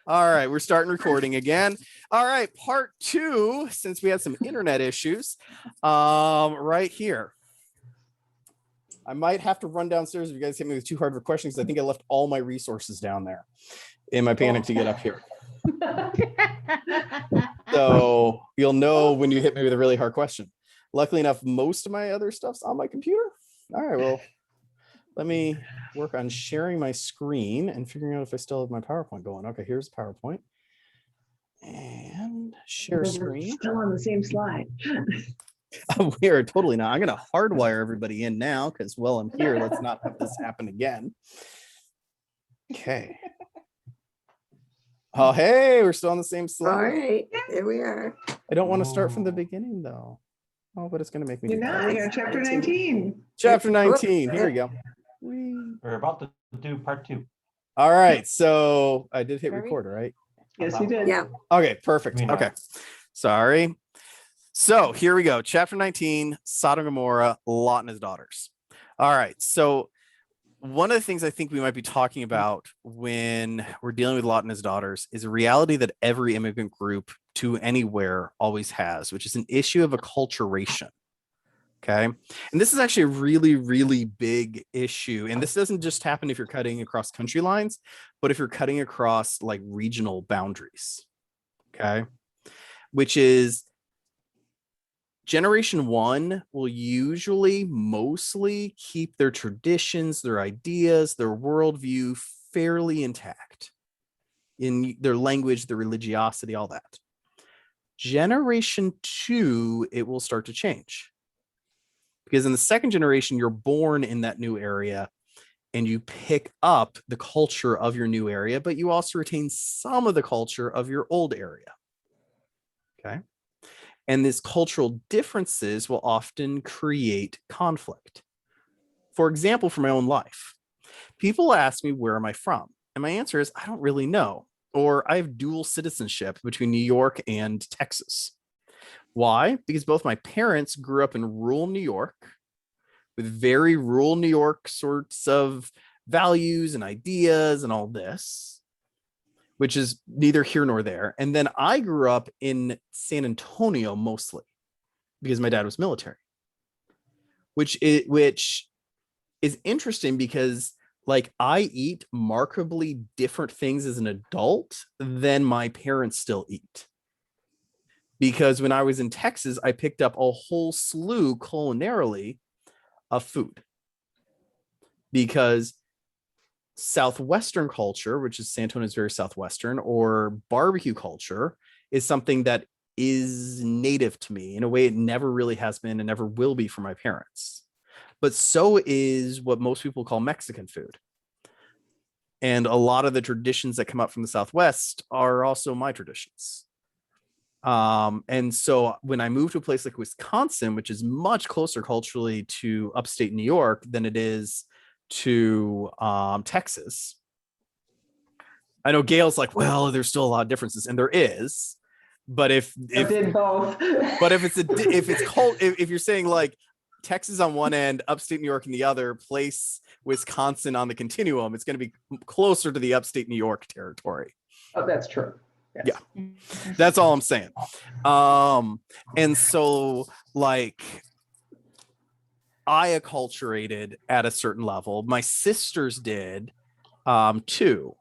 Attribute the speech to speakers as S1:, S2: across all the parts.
S1: All right, we're starting recording again. All right, part two, since we had some internet issues, right here. I might have to run downstairs if you guys hit me with too hard of questions. I think I left all my resources down there in my panic to get up here. So you'll know when you hit me with a really hard question. Luckily enough, most of my other stuff's on my computer. All right, well, let me work on sharing my screen and figuring out if I still have my PowerPoint going. Okay, here's PowerPoint. And share screen.
S2: Still on the same slide.
S1: We are totally not. I'm going to hardwire everybody in now because, well, I'm here. Let's not have this happen again. Okay. Oh, hey, we're still on the same slide.
S3: All right, here we are.
S1: I don't want to start from the beginning, though. Oh, but it's going to make me.
S2: You're not. You're on chapter 19.
S1: Chapter 19. Here we go.
S4: We're about to do part two.
S1: All right. So I did hit record, right?
S2: Yes, you did.
S3: Yeah.
S1: Okay, perfect. Okay. Sorry. So here we go. Chapter 19, Sodom and Gomorrah, Lot and his daughters. All right. So one of the things I think we might be talking about when we're dealing with Lot and his daughters is a reality that every immigrant group to anywhere always has, which is an issue of acculturation. Okay. And this is actually a really, really big issue. And this doesn't just happen if you're cutting across country lines, but if you're cutting across like regional boundaries. Okay. Which is generation one will usually mostly keep their traditions, their ideas, their worldview fairly intact in their language, their religiosity, all that. Generation two, it will start to change. Because in the second generation, you're born in that new area and you pick up the culture of your new area, but you also retain some of the culture of your old area. Okay. And these cultural differences will often create conflict. For example, for my own life, people ask me, where am I from? And my answer is, I don't really know. Or I have dual citizenship between New York and Texas. Why? Because both my parents grew up in rural New York with very rural New York sorts of values and ideas and all this, which is neither here nor there. And then I grew up in San Antonio mostly because my dad was military, which is interesting because like I eat markedly different things as an adult than my parents still eat. Because when I was in Texas, I picked up a whole slew culinarily of food. Because Southwestern culture, which is San Antonio is very Southwestern, or barbecue culture is something that is native to me in a way it never really has been and never will be for my parents. But so is what most people call Mexican food. And a lot of the traditions that come up from the Southwest are also my traditions. And so when I moved to a place like Wisconsin, which is much closer culturally to upstate New York than it is to Texas, I know Gail's like, well, there's still a lot of differences, and there is. But if
S2: both.
S1: But if you're saying like Texas on one end, upstate New York on the other, place Wisconsin on the continuum, it's going to be closer to the upstate New York territory.
S2: Oh, that's true. Yes.
S1: Yeah, that's all I'm saying. And so like I acculturated at a certain level. My sisters did too.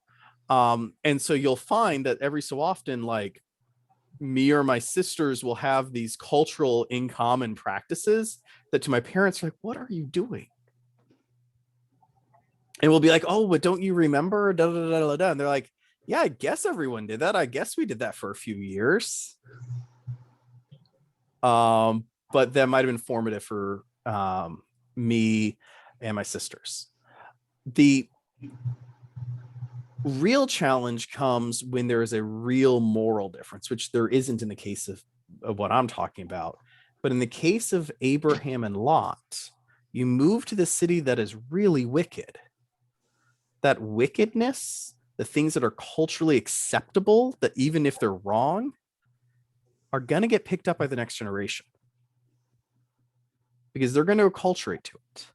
S1: And so you'll find that every so often, like me or my sisters will have these cultural in common practices that to my parents are like, what are you doing? And we'll be like, oh, but don't you remember? Da, da, da, da, da. And they're like, yeah, I guess everyone did that. I guess we did that for a few years. But that might have been formative for me and my sisters. The real challenge comes when there is a real moral difference, which there isn't in the case of what I'm talking about. But in the case of Abraham and Lot, you move to the city that is really wicked. That wickedness, the things that are culturally acceptable, that even if they're wrong, are going to get picked up by the next generation. Because they're going to acculturate to it.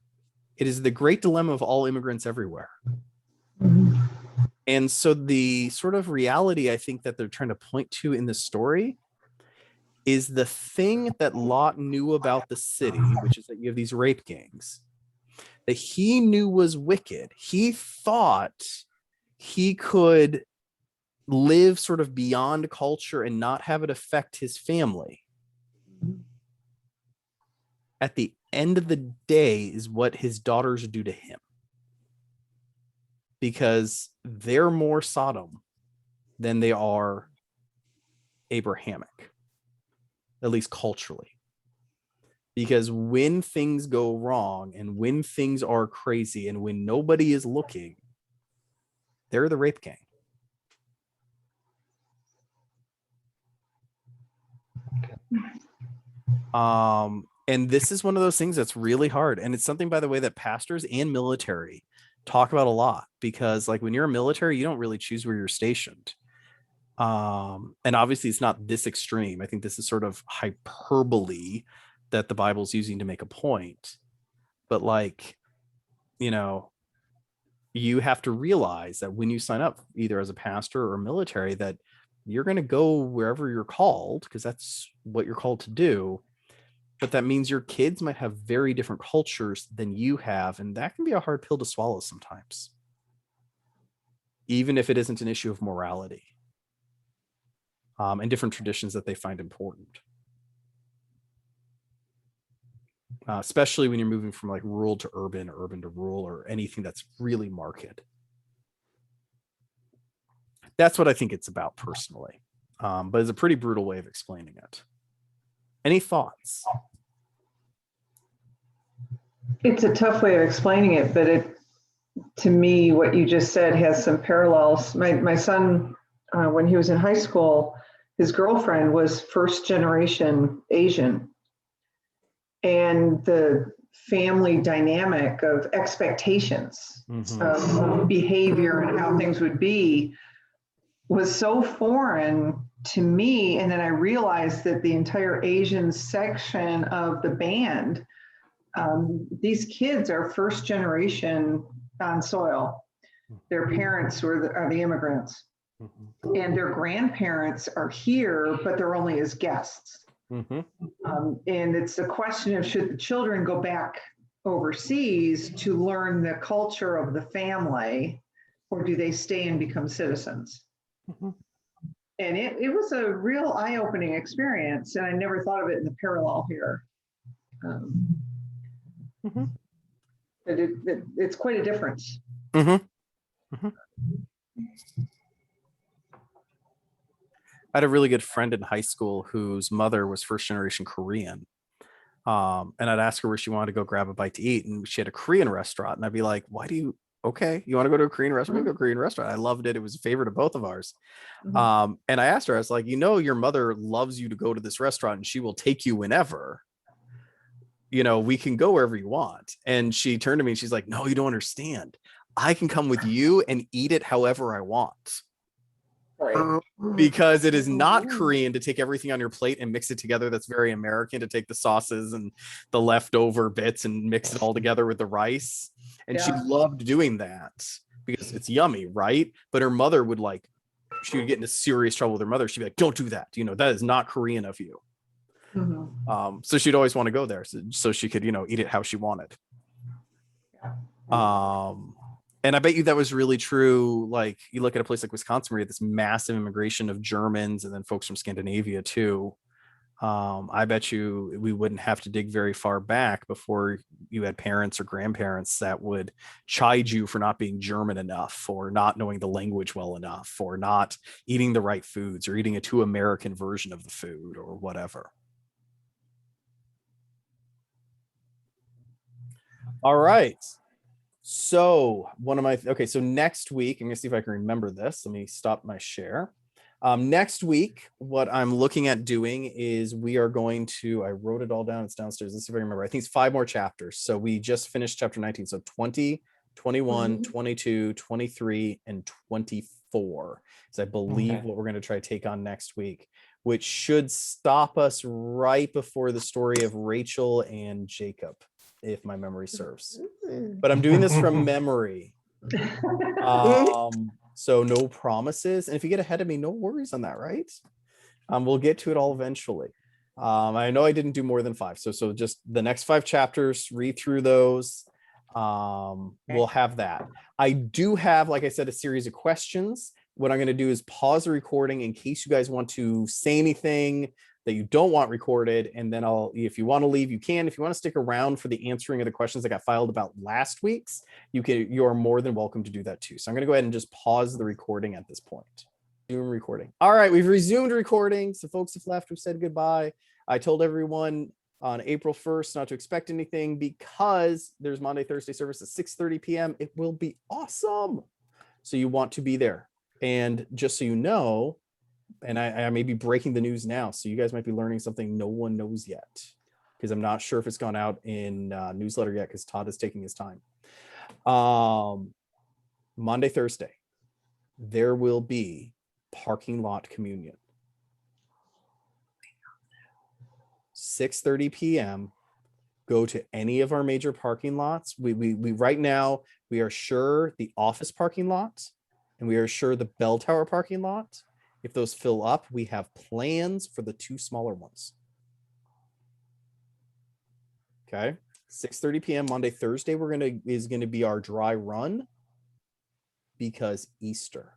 S1: It is the great dilemma of all immigrants everywhere. And so the sort of reality I think that they're trying to point to in the story is the thing that Lot knew about the city, which is that you have these rape gangs, that he knew was wicked. He thought he could live sort of beyond culture and not have it affect his family. At the end of the day is what his daughters do to him, because they're more Sodom than they are Abrahamic, at least culturally. Because when things go wrong and when things are crazy and when nobody is looking, they're the rape gang. And this is one of those things that's really hard. And it's something, by the way, that pastors and military talk about a lot, because like when you're a military, you don't really choose where you're stationed. And obviously it's not this extreme. I think this is sort of hyperbole that the Bible's using to make a point. But like, you know, you have to realize that when you sign up either as a pastor or military, that you're going to go wherever you're called, because that's what you're called to do. But that means your kids might have very different cultures than you have. And that can be a hard pill to swallow sometimes, even if it isn't an issue of morality, and different traditions that they find important. Especially when you're moving from like rural to urban, or urban to rural, or anything that's really market. That's what I think it's about personally. But it's a pretty brutal way of explaining it. Any thoughts?
S2: It's a tough way of explaining it, but to me, what you just said has some parallels. My son, when he was in high school, his girlfriend was first generation Asian. And the family dynamic of expectations of behavior and how things would be was so foreign to me. And then I realized that the entire Asian section of the band, these kids are first generation on soil. Their parents are the immigrants, and their grandparents are here, but they're only as guests. And it's a question of, should the children go back overseas to learn the culture of the family, or do they stay and become citizens? And it was a real eye-opening experience, and I never thought of it in the parallel here. But it's quite a difference.
S1: I had a really good friend in high school whose mother was first generation Korean. And I'd ask her where she wanted to go grab a bite to eat, and she had a Korean restaurant. And I'd be like, you want to go to a Korean restaurant? Go to a Korean restaurant. I loved it. It was a favorite of both of ours. And I asked her, I was like, your mother loves you to go to this restaurant and she will take you whenever. We can go wherever you want. And she turned to me and she's like, no, you don't understand. I can come with you and eat it however I want.
S2: Right.
S1: Because it is not Korean to take everything on your plate and mix it together. That's very American, to take the sauces and the leftover bits and mix it all together with the rice. And she loved doing that because it's yummy, right? But her mother she would get into serious trouble with her mother. She'd be like, don't do that. That is not Korean of you. So she'd always want to go there so she could, eat it how she wanted. And I bet you that was really true. Like, you look at a place like Wisconsin, where you had this massive immigration of Germans and then folks from Scandinavia too. I bet you we wouldn't have to dig very far back before you had parents or grandparents that would chide you for not being German enough, or not knowing the language well enough, or not eating the right foods, or eating a too American version of the food, or whatever. All right. So so next week, I'm gonna see if I can remember this. Let me stop my share. Next week, what I'm looking at doing is I wrote it all down. It's downstairs. Let's see if I remember. I think it's 5 more chapters. So we just finished chapter 19. So 20, 21, 22, 23, and 24 is, I believe, what we're going to try to take on next week, which should stop us right before the story of Rachel and Jacob, if my memory serves. But I'm doing this from memory. So no promises. And if you get ahead of me, no worries on that, right? We'll get to it all eventually. I know I didn't do more than 5. So just the next 5 chapters, read through those. We'll have that. I do have, like I said, a series of questions. What I'm going to do is pause the recording in case you guys want to say anything that you don't want recorded. And then if you want to leave, you can. If you want to stick around for the answering of the questions that got filed about last week's, you are more than welcome to do that too. So I'm going to go ahead and just pause the recording at this point. Zoom recording. All right, we've resumed recording. So folks have left, we've said goodbye. I told everyone on April 1st not to expect anything because there's Monday, Thursday service at 6:30 p.m. It will be awesome. So you want to be there. And just so you know, and I may be breaking the news now, so you guys might be learning something no one knows yet, because I'm not sure if it's gone out in newsletter yet, because Todd is taking his time. Monday, Thursday, there will be parking lot communion. 6:30 p.m. Go to any of our major parking lots. We right now, we are sure the office parking lot, and we are sure the bell tower parking lot. If those fill up, we have plans for the 2 smaller ones. Okay, 6:30 p.m. Monday, Thursday, is gonna be our dry run, because Easter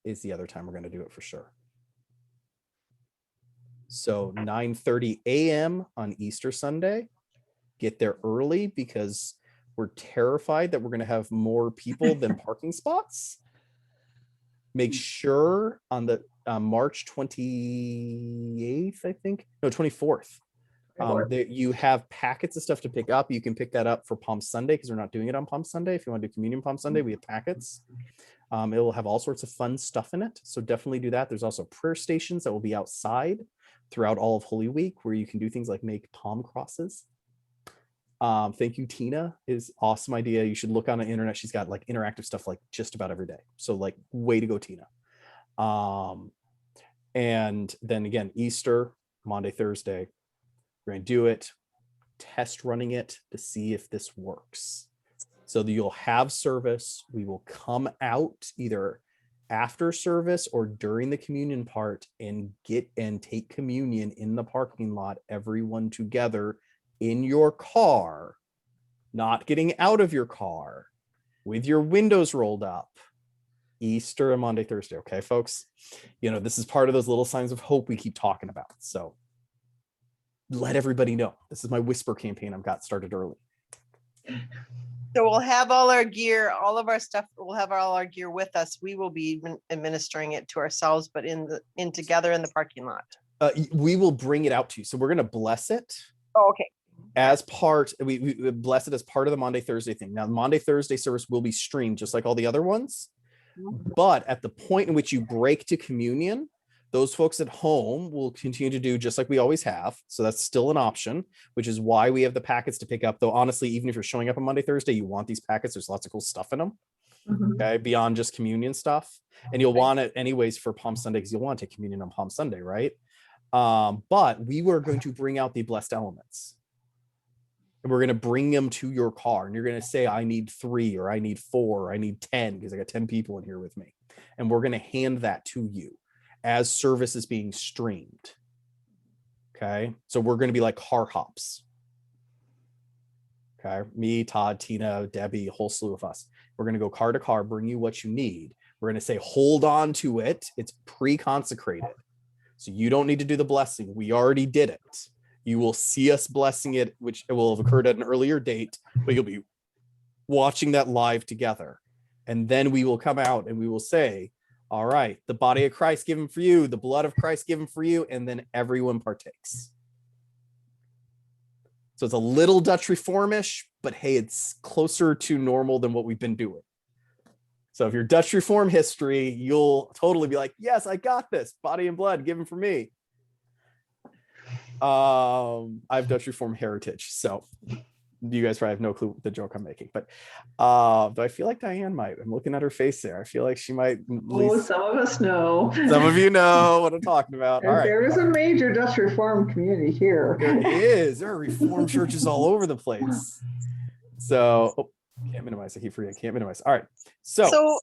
S1: is the other time we're gonna do it for sure. So 9:30 a.m. on Easter Sunday. Get there early because we're terrified that we're going to have more people than parking spots. Make sure on the March 28th, I think, no, 24th, that you have packets of stuff to pick up. You can pick that up for Palm Sunday because we're not doing it on Palm Sunday. If you want to do communion Palm Sunday, we have packets. It will have all sorts of fun stuff in it. So definitely do that. There's also prayer stations that will be outside throughout all of Holy Week, where you can do things like make palm crosses. Thank you, Tina, is awesome idea. You should look on the internet. She's got like interactive stuff like just about every day. So like, way to go, Tina. And then again, Easter, Monday, Thursday, we're gonna do it, test running it to see if this works. So that you'll have service. We will come out either after service or during the communion part and take communion in the parking lot, everyone together in your car, not getting out of your car, with your windows rolled up. Easter and Monday, Thursday. Okay, folks, this is part of those little signs of hope we keep talking about. So let everybody know. This is my whisper campaign I've got started early.
S3: So we'll have all our gear, all of our stuff. We'll have all our gear with us. We will be administering it to ourselves, but together in the parking lot.
S1: We will bring it out to you. So we're going to bless it.
S3: Oh, okay.
S1: As part, we bless it as part of the Monday, Thursday thing. Now, the Monday, Thursday service will be streamed just like all the other ones. But at the point in which you break to communion, those folks at home will continue to do just like we always have. So that's still an option, which is why we have the packets to pick up. Though honestly, even if you're showing up on Monday, Thursday, you want these packets. There's lots of cool stuff in them. Okay, beyond just communion stuff. And you'll want it anyways for Palm Sunday, because you'll want to take communion on Palm Sunday, right? But we were going to bring out the blessed elements. And we're going to bring them to your car. And you're going to say, I need 3, or I need 4, or I need 10, because I got 10 people in here with me. And we're going to hand that to you as service is being streamed. Okay, so we're going to be like car hops. Okay, me, Todd, Tina, Debbie, a whole slew of us. We're going to go car to car, bring you what you need. We're going to say, hold on to it. It's pre-consecrated. So you don't need to do the blessing. We already did it. You will see us blessing it, which will have occurred at an earlier date, but you'll be watching that live together. And then we will come out and we will say, all right, the body of Christ given for you, the blood of Christ given for you, and then everyone partakes. So it's a little Dutch Reformish, but hey, it's closer to normal than what we've been doing. So if you're Dutch Reform history, you'll totally be like, yes, I got this. Body and blood given for me. I have Dutch Reform heritage, so you guys probably have no clue the joke I'm making, but I feel like Diane might. I'm looking at her face there. I feel like she might.
S2: Some of us know.
S1: Some of you know what I'm talking about. All right.
S2: There is a major Dutch Reform community here.
S1: There is. There are Reformed churches all over the place. So, can't minimize. I keep forgetting. Can't minimize. All right. So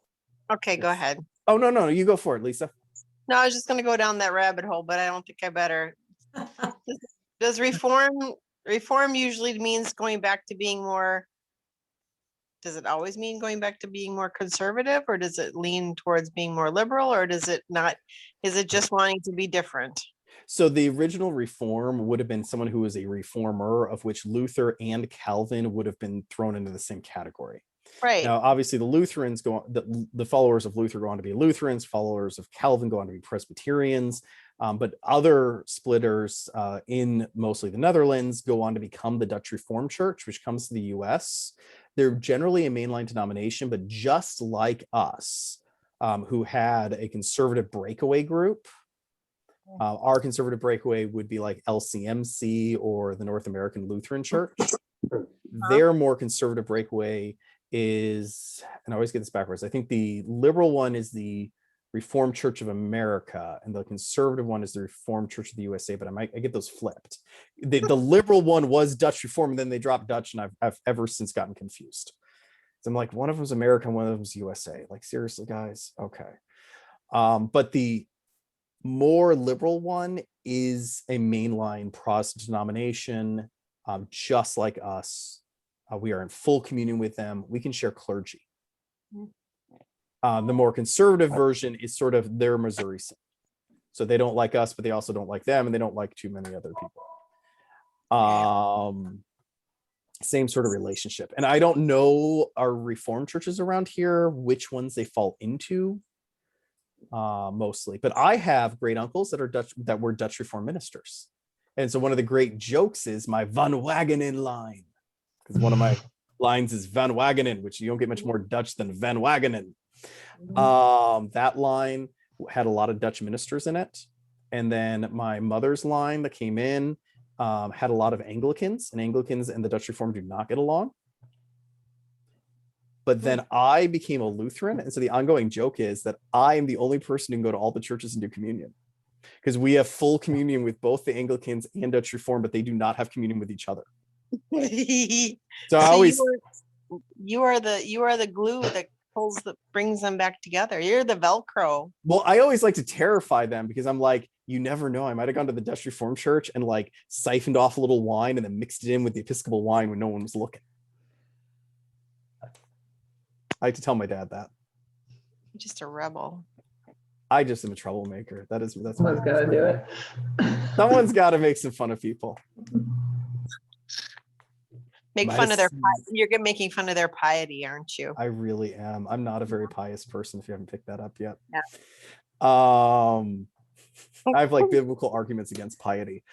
S3: Okay, go
S1: Yes.
S3: ahead.
S1: Oh, no, you go for it, Lisa.
S3: No, I was just gonna go down that rabbit hole, but I don't think I better. Does reform usually means going back to being more? Does it always mean going back to being more conservative, or does it lean towards being more liberal, or does it not? Is it just wanting to be different?
S1: So the original reform would have been someone who was a reformer, of which Luther and Calvin would have been thrown into the same category.
S3: Right.
S1: Now, obviously, the Lutherans the followers of Luther go on to be Lutherans, followers of Calvin go on to be Presbyterians, but other splitters in mostly the Netherlands go on to become the Dutch Reformed Church, which comes to the US. They're generally a mainline denomination, but just like us, who had a conservative breakaway group, our conservative breakaway would be like LCMC or the North American Lutheran Church. Their more conservative breakaway is, and I always get this backwards, I think the liberal one is the Reformed Church of America, and the conservative one is the Reformed Church of the USA, but I get those flipped. The liberal one was Dutch Reform, and then they dropped Dutch, and I've ever since gotten confused. So I'm like, one of them's American, one of them's USA. Like, seriously, guys? Okay. But the more liberal one is a mainline Protestant denomination, just like us. We are in full communion with them. We can share clergy. The more conservative version is sort of their Missouri Synod. So they don't like us, but they also don't like them, and they don't like too many other people. Same sort of relationship. And I don't know our Reformed churches around here, which ones they fall into. Mostly, but I have great uncles that are Dutch, that were Dutch Reformed ministers. And so one of the great jokes is my Van Wagenen line, because one of my lines is Van Wagenen, which you don't get much more Dutch than Van Wagenen. That line had a lot of Dutch ministers in it. And then my mother's line that came in had a lot of Anglicans, and Anglicans and the Dutch Reformed do not get along. But then I became a Lutheran. And so the ongoing joke is that I am the only person who can go to all the churches and do communion, because we have full communion with both the Anglicans and Dutch Reformed, but they do not have communion with each other. So I always,
S3: you are the glue that brings them back together. You're the Velcro.
S1: well, I always like to terrify them, because I'm like, you never know. I might have gone to the Dutch Reformed Church and like siphoned off a little wine and then mixed it in with the Episcopal wine when no one was looking. I like to tell my dad that.
S3: You're just a rebel.
S1: I just am a troublemaker. That's
S2: Someone's got to do it.
S1: Someone's got to make some fun of people.
S3: Make fun of their you're making fun of their piety, aren't you?
S1: I really am. I'm not a very pious person, if you haven't picked that up yet.
S3: Yeah.
S1: I have like biblical arguments against piety.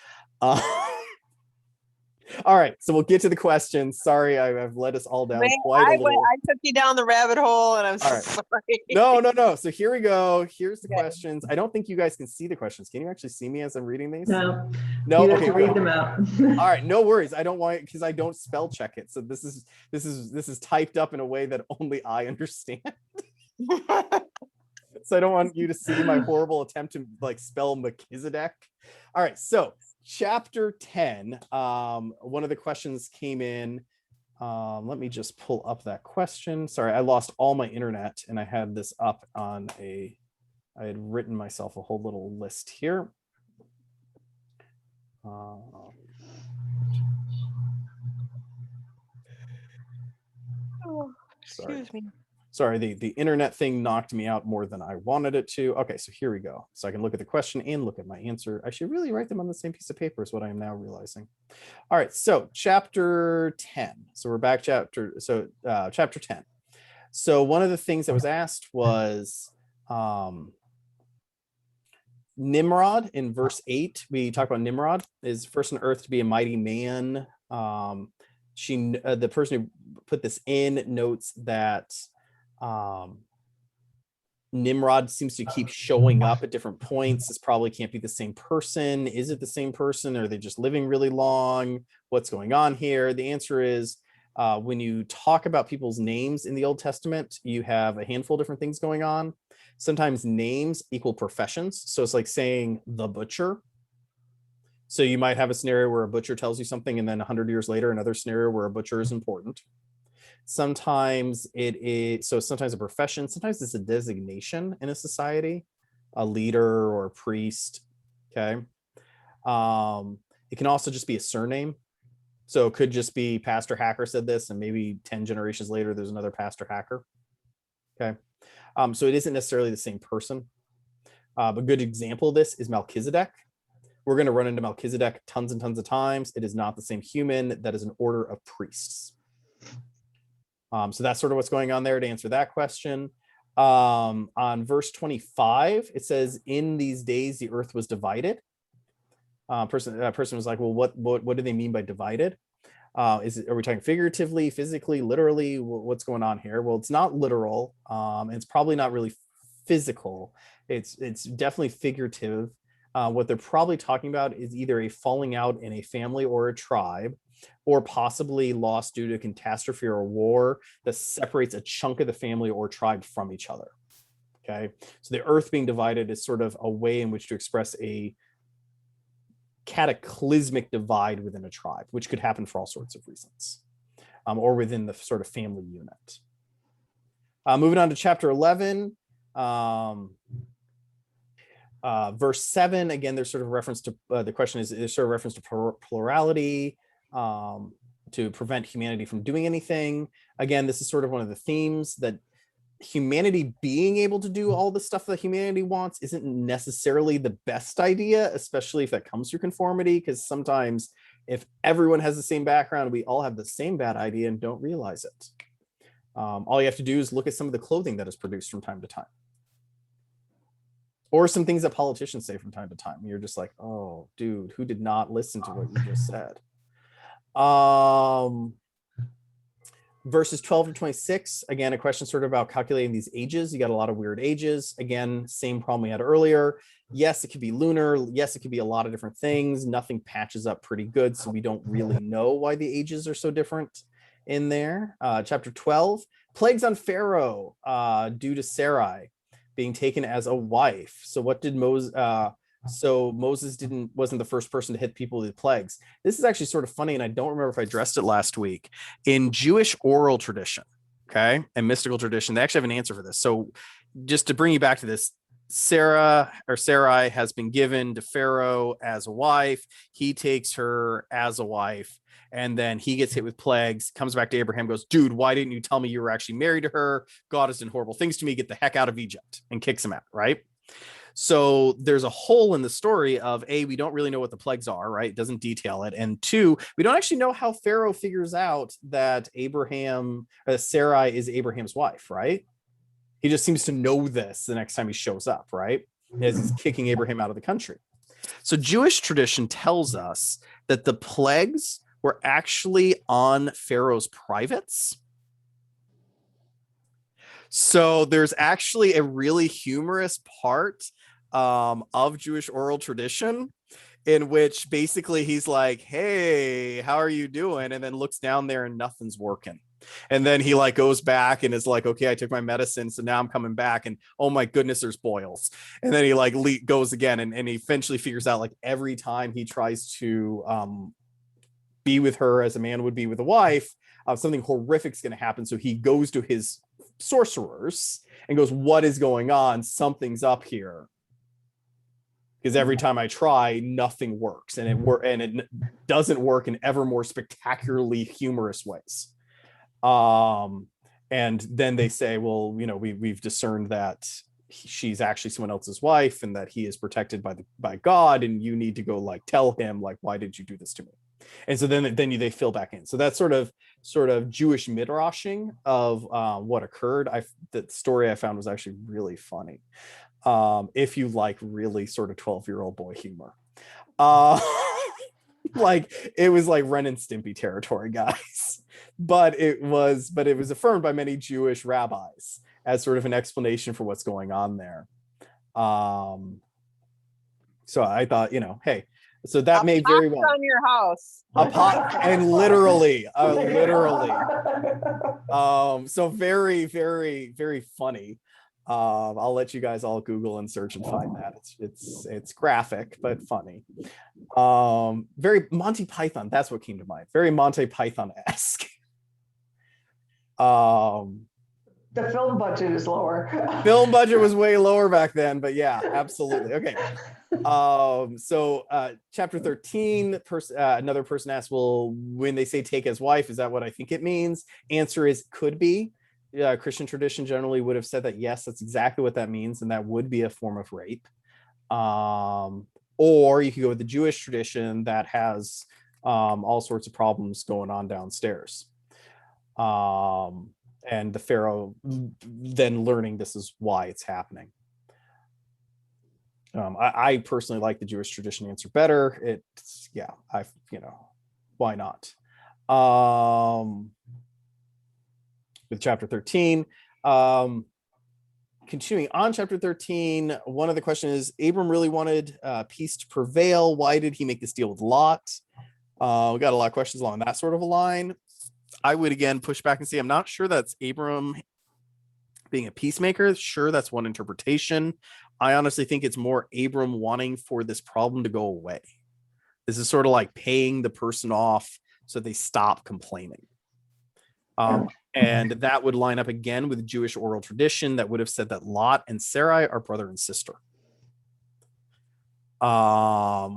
S1: All right, so we'll get to the questions. Sorry, I've led us all down quite a little.
S3: I took you down the rabbit hole, and I'm
S1: All right.
S3: sorry.
S1: No. So here we go. Here's the questions. I don't think you guys can see the questions. Can you actually see me as I'm reading these?
S2: No.
S1: No.
S2: You have
S1: Okay.
S2: to read them out.
S1: All right, no worries. I don't want it because I don't spell check it. So this is typed up in a way that only I understand. So I don't want you to see my horrible attempt to like spell Melchizedek. All right, so chapter 10. One of the questions came in. Let me just pull up that question. Sorry, I lost all my internet and I had this up on I had written myself a whole little list here.
S3: Excuse me.
S1: Sorry, the internet thing knocked me out more than I wanted it to. Okay, so here we go. So I can look at the question and look at my answer. I should really write them on the same piece of paper is what I am now realizing. All right, so chapter 10. So we're back chapter 10. So one of the things that was asked was Nimrod in verse 8. We talk about Nimrod is first on earth to be a mighty man. The person who put this in notes that Nimrod seems to keep showing up at different points. This probably can't be the same person. Is it the same person? Are they just living really long? What's going on here? The answer is when you talk about people's names in the Old Testament, you have a handful of different things going on. Sometimes names equal professions. So it's like saying the butcher. So you might have a scenario where a butcher tells you something, and then 100 years later, another scenario where a butcher is important. Sometimes it is, so sometimes a profession, sometimes it's a designation in a society, a leader or a priest. Okay. It can also just be a surname. So it could just be Pastor Hacker said this, and maybe 10 generations later, there's another Pastor Hacker. Okay. So it isn't necessarily the same person. A good example of this is Melchizedek. We're going to run into Melchizedek tons and tons of times. It is not the same human. That is an order of priests. So that's sort of what's going on there to answer that question. On verse 25, it says, in these days, the earth was divided. Person was like, well, what do they mean by divided? Are we talking figuratively, physically, literally? What's going on here? Well, it's not literal. And it's probably not really physical. It's definitely figurative. What they're probably talking about is either a falling out in a family or a tribe, or possibly loss due to catastrophe or a war that separates a chunk of the family or tribe from each other. Okay, so the earth being divided is sort of a way in which to express a cataclysmic divide within a tribe, which could happen for all sorts of reasons, or within the sort of family unit. Moving on to chapter 11. Verse 7, again, there's sort of reference to the question is sort of reference to plurality, to prevent humanity from doing anything. Again, this is sort of one of the themes that humanity being able to do all the stuff that humanity wants isn't necessarily the best idea, especially if that comes through conformity, because sometimes if everyone has the same background, we all have the same bad idea and don't realize it. All you have to do is look at some of the clothing that is produced from time to time, or some things that politicians say from time to time. You're just like, oh, dude, who did not listen to what you just said? Verses 12 to 26, again, a question sort of about calculating these ages. You got a lot of weird ages. Again, same problem we had earlier. Yes, it could be lunar. Yes, it could be a lot of different things. Nothing patches up pretty good, so we don't really know why the ages are so different in there. Chapter 12, plagues on Pharaoh due to Sarai being taken as a wife. So what did Moses, so Moses wasn't the first person to hit people with plagues. This is actually sort of funny, and I don't remember if I addressed it last week. In Jewish oral tradition, okay, and mystical tradition, they actually have an answer for this. So just to bring you back to this, Sarai has been given to Pharaoh as a wife. He takes her as a wife, and then he gets hit with plagues, comes back to Abraham, goes, dude, why didn't you tell me you were actually married to her? God has done horrible things to me. Get the heck out of Egypt, and kicks him out, right? So there's a hole in the story of A, we don't really know what the plagues are, right? It doesn't detail it. And two, we don't actually know how Pharaoh figures out that Sarai is Abraham's wife, right? He just seems to know this the next time he shows up, right? As he's kicking Abraham out of the country. So Jewish tradition tells us that the plagues were actually on Pharaoh's privates. So there's actually a really humorous part of Jewish oral tradition in which basically he's like, hey, how are you doing? And then looks down there and nothing's working. And then he like goes back and is like, okay, I took my medicine, so now I'm coming back, and oh my goodness, there's boils. And then he like goes again, and he eventually figures out like every time he tries to be with her as a man would be with a wife, something horrific is going to happen. So he goes to his sorcerers and goes, what is going on? Something's up here. Because every time I try, nothing works, and it doesn't work in ever more spectacularly humorous ways. And then they say, well, you know, we've discerned that she's actually someone else's wife, and that he is protected by God, and you need to go like tell him, like, why did you do this to me? And so then they fill back in. So that's sort of Jewish midrashing of what occurred. The story I found was actually really funny. If you like really sort of 12-year-old boy humor. Like it was like Ren and Stimpy territory, guys. But it was affirmed by many Jewish rabbis as sort of an explanation for what's going on there. So I thought, you know, hey, so that may very well
S3: on your house.
S1: a pot, and literally. So very, very, very funny. I'll let you guys all Google and search and find that. It's graphic but funny. Very Monty Python. That's what came to mind. Very Monty Python-esque.
S2: The film budget is lower.
S1: Film budget was way lower back then, but yeah, absolutely. Okay. Chapter 13, another person asked, well, when they say take as wife, is that what I think it means? Answer is could be. Christian tradition generally would have said that, yes, that's exactly what that means, and that would be a form of rape. Or you could go with the Jewish tradition that has all sorts of problems going on downstairs. And the Pharaoh then learning this is why it's happening. I personally like the Jewish tradition answer better. It's, yeah, why not? With chapter 13, continuing on chapter 13, one of the questions is, Abram really wanted peace to prevail. Why did he make this deal with Lot? We got a lot of questions along that sort of a line. I would again push back and say, I'm not sure that's Abram being a peacemaker. Sure, that's one interpretation. I honestly think it's more Abram wanting for this problem to go away. This is sort of like paying the person off so they stop complaining. And that would line up again with Jewish oral tradition that would have said that Lot and Sarai are brother and sister.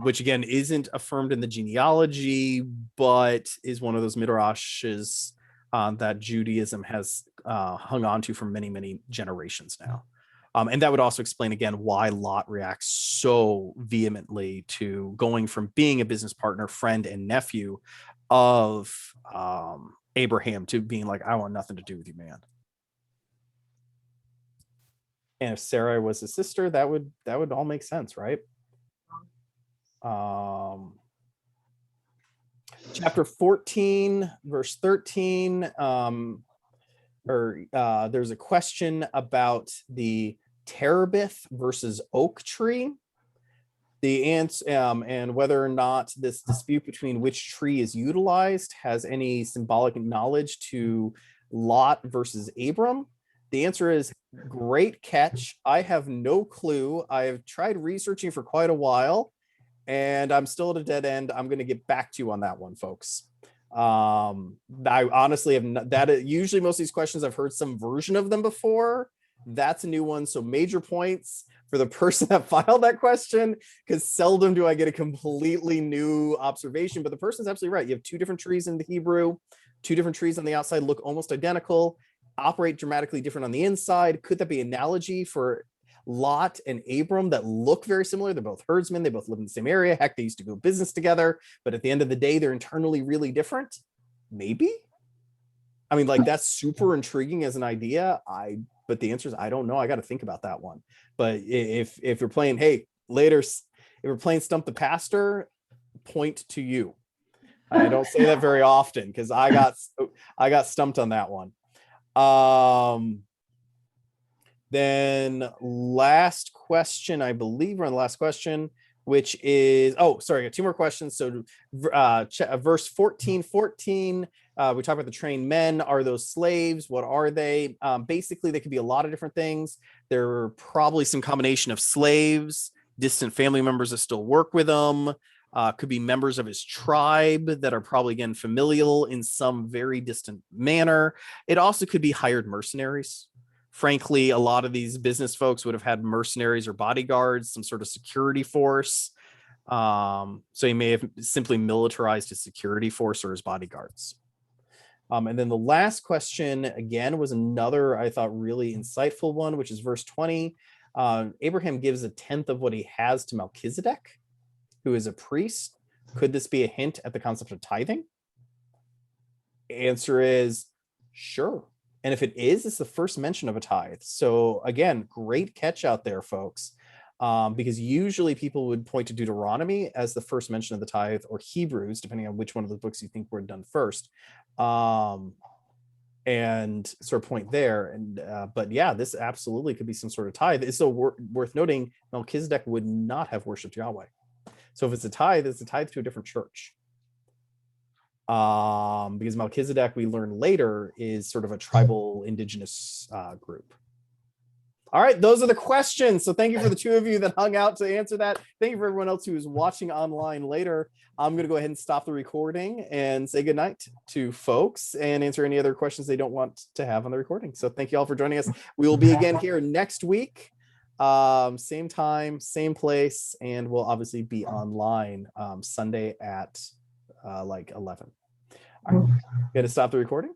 S1: Which again isn't affirmed in the genealogy, but is one of those midrashes that Judaism has hung on to for many, many generations now. And that would also explain again why Lot reacts so vehemently to going from being a business partner, friend, and nephew of Abraham to being like, I want nothing to do with you, man. And if Sarai was his sister, that would all make sense, right? Chapter 14, verse 13, there's a question about the terebinth versus oak tree. The answer and whether or not this dispute between which tree is utilized has any symbolic knowledge to Lot versus Abram. The answer is great catch. I have no clue. I have tried researching for quite a while, and I'm still at a dead end. I'm going to get back to you on that one, folks. I honestly have not, that usually most of these questions I've heard some version of them before. That's a new one. So major points for the person that filed that question, because seldom do I get a completely new observation. But the person's absolutely right. You have two different trees in the Hebrew, two different trees on the outside look almost identical, operate dramatically different on the inside. Could that be an analogy for Lot and Abram that look very similar? They're both herdsmen. They both live in the same area. Heck, they used to do business together. But at the end of the day, they're internally really different. Maybe. I mean, like, that's super intriguing as an idea. But the answer is I don't know. I got to think about that one. But if you're playing, hey, later, if we're playing Stump the Pastor, point to you. I don't say that very often because I got stumped on that one. Then last question, I believe we're on the last question, which is, I got two more questions. So verse 14:14, we talk about the trained men. Are those slaves? What are they? Basically, they could be a lot of different things. There are probably some combination of slaves, distant family members that still work with them. Could be members of his tribe that are probably, again, familial in some very distant manner. It also could be hired mercenaries. Frankly, a lot of these business folks would have had mercenaries or bodyguards, some sort of security force. So he may have simply militarized his security force or his bodyguards. And then the last question, again, was another, I thought, really insightful one, which is verse 20. Abraham gives a tenth of what he has to Melchizedek, who is a priest. Could this be a hint at the concept of tithing? Answer is sure. And if it is, it's the first mention of a tithe. So again, great catch out there, folks, because usually people would point to Deuteronomy as the first mention of the tithe, or Hebrews, depending on which one of the books you think were done first, and sort of point there. And but yeah, this absolutely could be some sort of tithe. It's so worth noting Melchizedek would not have worshipped Yahweh. So if it's a tithe to a different church. Because Melchizedek, we learn later, is sort of a tribal indigenous group. All right, those are the questions. So thank you for the two of you that hung out to answer that. Thank you for everyone else who is watching online later. I'm going to go ahead and stop the recording and say goodnight to folks and answer any other questions they don't want to have on the recording. So thank you all for joining us. We will be again here next week, same time, same place, and we'll obviously be online Sunday at like 11. All right, going to stop the recording.